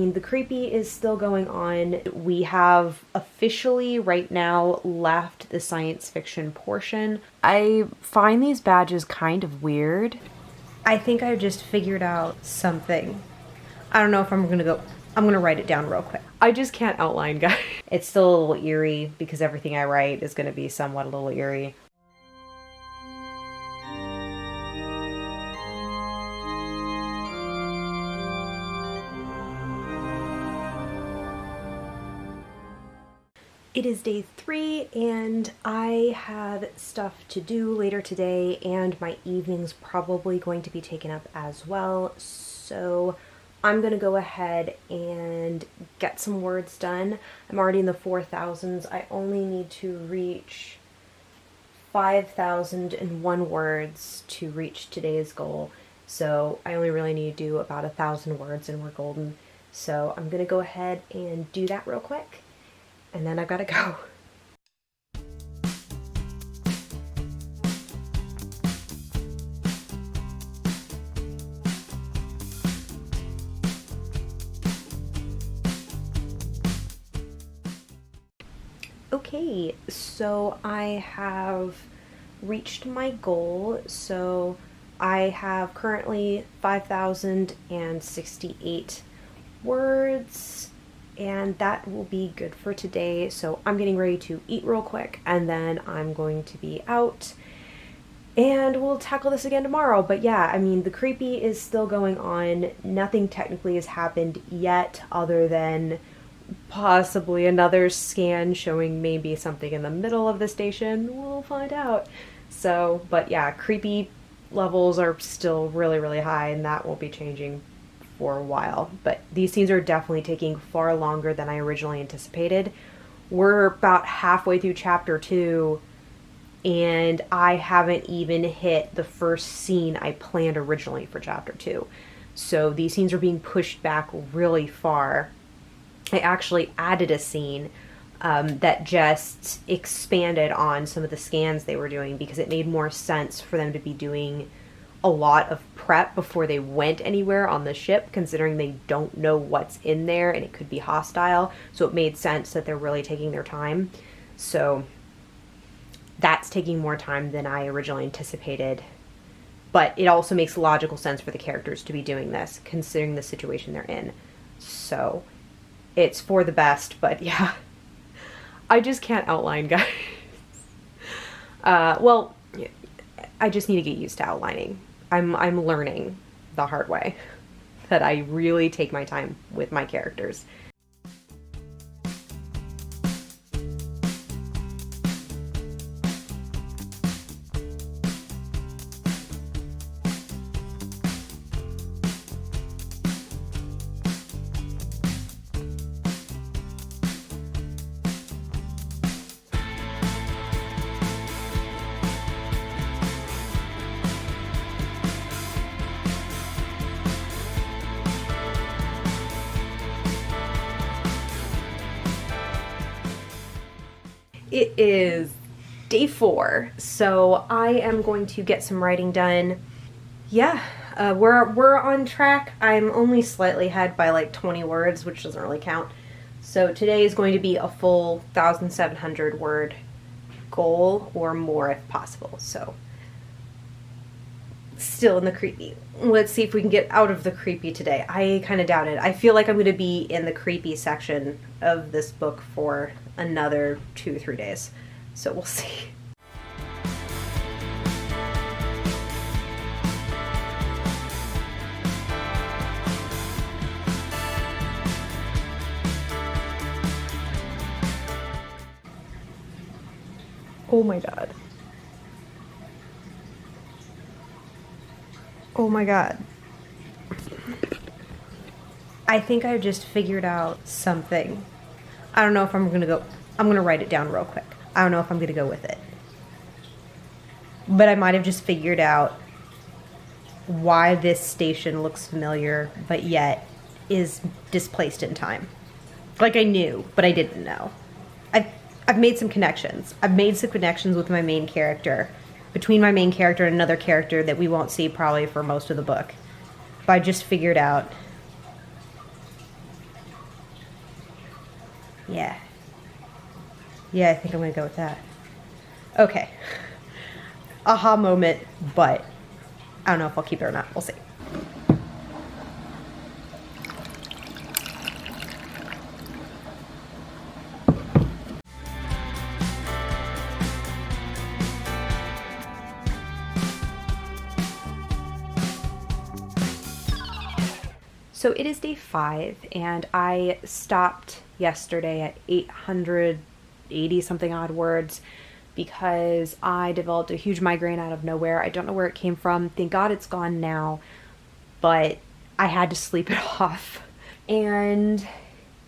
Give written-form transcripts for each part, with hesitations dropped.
The creepy is still going on. We have officially right now left the science fiction portion. I find these badges kind of weird. I think I just figured out something. I don't know if I'm gonna write it down real quick. I just can't outline, guys. It's still a little eerie because everything I write is gonna be somewhat a little eerie. It is day 3 and I have stuff to do later today and my evening's probably going to be taken up as well. So I'm going to go ahead and get some words done. I'm already in the 4,000s. I only need to reach 5,001 words to reach today's goal. So I only really need to do about 1,000 words and we're golden. So I'm going to go ahead and do that real quick. And then I've got to go. Okay, so I have reached my goal. So I have currently 5,068 words. And that will be good for today. So I'm getting ready to eat real quick and then I'm going to be out and we'll tackle this again tomorrow. But yeah, I mean, the creepy is still going on. Nothing technically has happened yet other than possibly another scan showing maybe something in the middle of the station. We'll find out. So, but yeah, creepy levels are still really, really high and that won't be changing for a while, but these scenes are definitely taking far longer than I originally anticipated. We're about halfway through chapter 2 and I haven't even hit the first scene I planned originally for chapter 2. So these scenes are being pushed back really far. I actually added a scene that just expanded on some of the scans they were doing because it made more sense for them to be doing a lot of prep before they went anywhere on the ship, considering they don't know what's in there and it could be hostile. So it made sense that they're really taking their time. So that's taking more time than I originally anticipated. But it also makes logical sense for the characters to be doing this, considering the situation they're in. So it's for the best, but yeah. I just can't outline, guys. Well, I just need to get used to outlining. I'm learning the hard way that I really take my time with my characters. It is day 4, so I am going to get some writing done. Yeah, we're on track. I'm only slightly ahead by like 20 words, which doesn't really count. So today is going to be a full 1,700 word goal or more if possible. So still in the creepy. Let's see if we can get out of the creepy today. I kind of doubt it. I feel like I'm going to be in the creepy section of this book for another 2 or 3 days. So we'll see. Oh my god. Oh my god. I think I just figured out something. I don't know if I'm gonna write it down real quick. I don't know if I'm gonna go with it. But I might have just figured out why this station looks familiar, but yet is displaced in time. Like I knew, but I didn't know. I've made some connections. I've made some connections with my main character, between my main character and another character that we won't see probably for most of the book. But I just figured out Yeah. Yeah, I think I'm gonna go with that. Okay. Aha moment, but I don't know if I'll keep it or not. We'll see. So it is day 5, and I stopped yesterday at 880 something odd words because I developed a huge migraine out of nowhere. I don't know where it came from. Thank God it's gone now, but I had to sleep it off. And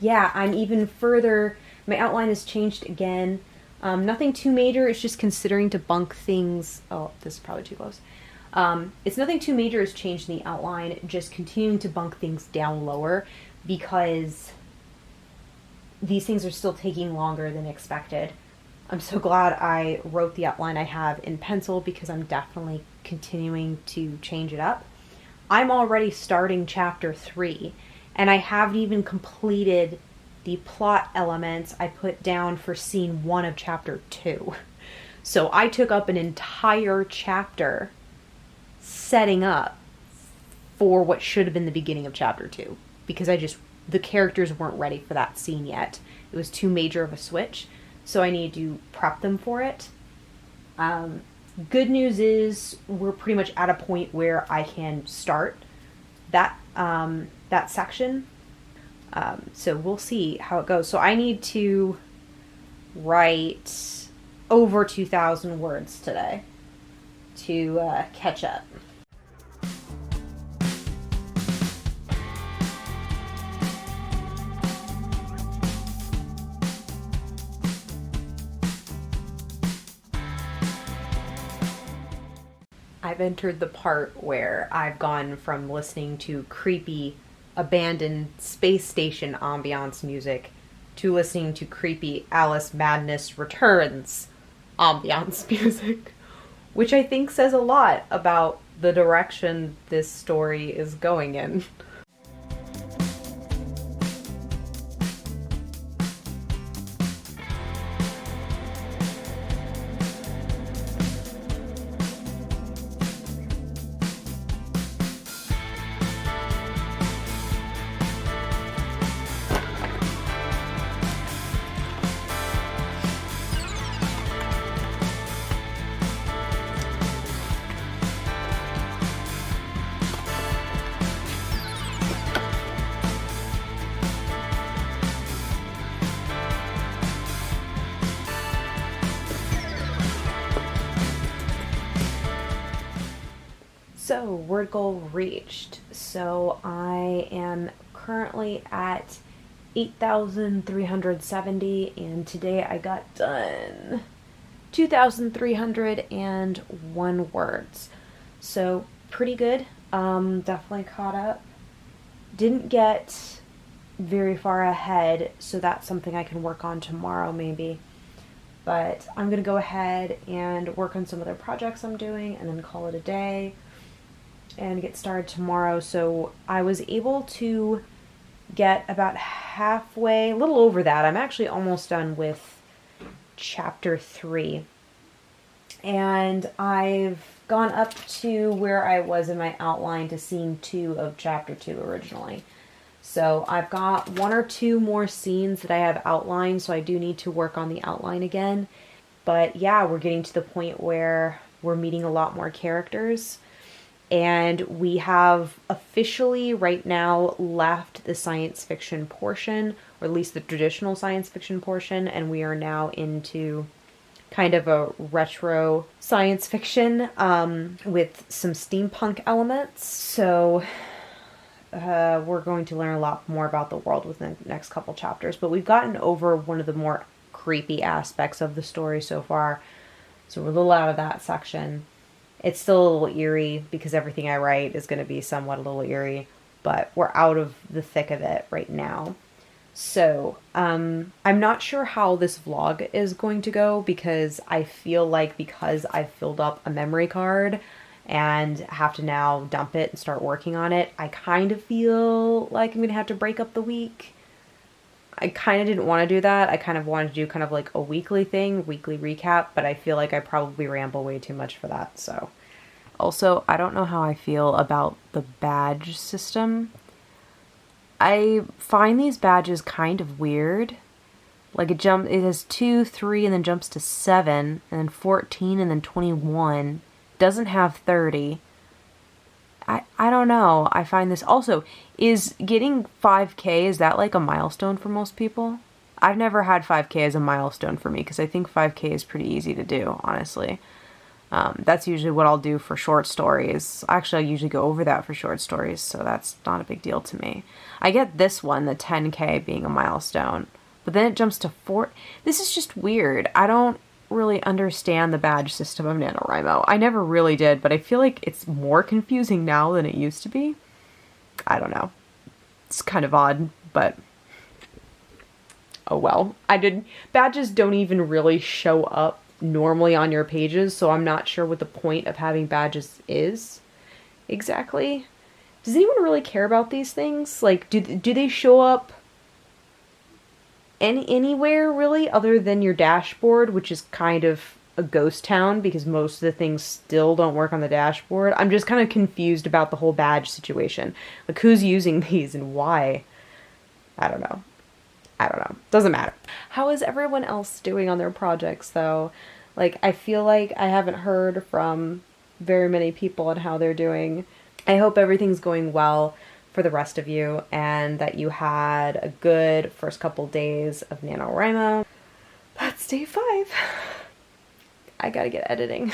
yeah, I'm even further, my outline has changed again. Nothing too major, it's just considering to bunk things. Oh, this is probably too close. It's nothing too major has changed in the outline, just continuing to bunk things down lower because these things are still taking longer than expected. I'm so glad I wrote the outline I have in pencil because I'm definitely continuing to change it up. I'm already starting chapter 3, and I haven't even completed the plot elements I put down for scene 1 of chapter 2. So I took up an entire chapter setting up for what should have been the beginning of chapter 2 because the characters weren't ready for that scene yet. It was too major of a switch, so I need to prep them for it. Good news is we're pretty much at a point where I can start that section. So we'll see how it goes. So I need to write over 2,000 words today to catch up. I've entered the part where I've gone from listening to creepy, abandoned space station ambiance music to listening to creepy Alice Madness Returns ambiance music, which I think says a lot about the direction this story is going in. So, word goal reached. So, I am currently at 8,370, and today I got done 2,301 words. So, pretty good. Definitely caught up. Didn't get very far ahead, so that's something I can work on tomorrow maybe. But I'm going to go ahead and work on some other projects I'm doing and then call it a day and get started tomorrow. So I was able to get about halfway, a little over that. I'm actually almost done with chapter 3. And I've gone up to where I was in my outline to scene 2 of chapter 2 originally. So I've got 1 or 2 more scenes that I have outlined, so I do need to work on the outline again. But yeah, we're getting to the point where we're meeting a lot more characters. And we have officially right now left the science fiction portion, or at least the traditional science fiction portion, and we are now into kind of a retro science fiction with some steampunk elements. So we're going to learn a lot more about the world within the next couple chapters, but we've gotten over one of the more creepy aspects of the story so far. So we're a little out of that section. It's still a little eerie because everything I write is going to be somewhat a little eerie, but we're out of the thick of it right now. So, I'm not sure how this vlog is going to go because I feel like because I've filled up a memory card and have to now dump it and start working on it, I kind of feel like I'm going to have to break up the week. I kind of didn't want to do that. I kind of wanted to do kind of like a weekly thing, weekly recap, but I feel like I probably ramble way too much for that, so. Also, I don't know how I feel about the badge system. I find these badges kind of weird. Like it has 2, 3, and then jumps to 7, and then 14, and then 21. Doesn't have 30. I don't know. I find this also, is getting 5K, is that like a milestone for most people? I've never had 5K as a milestone for me because I think 5K is pretty easy to do, honestly. That's usually what I'll do for short stories. Actually, I usually go over that for short stories, so that's not a big deal to me. I get this one, the 10K, being a milestone, but then it jumps to 4. This is just weird. I don't really understand the badge system of NaNoWriMo. I never really did, but I feel like it's more confusing now than it used to be. I don't know. It's kind of odd, but oh well. Badges don't even really show up normally on your pages, so I'm not sure what the point of having badges is exactly. Does anyone really care about these things? Like, do they show up anywhere really other than your dashboard, which is kind of a ghost town because most of the things still don't work on the dashboard? I'm just kind of confused about the whole badge situation. Like, who's using these and why? I don't know. Doesn't matter. How is everyone else doing on their projects though? Like, I feel like I haven't heard from very many people on how they're doing. I hope everything's going well for the rest of you and that you had a good first couple days of NaNoWriMo. That's day 5. I gotta get editing.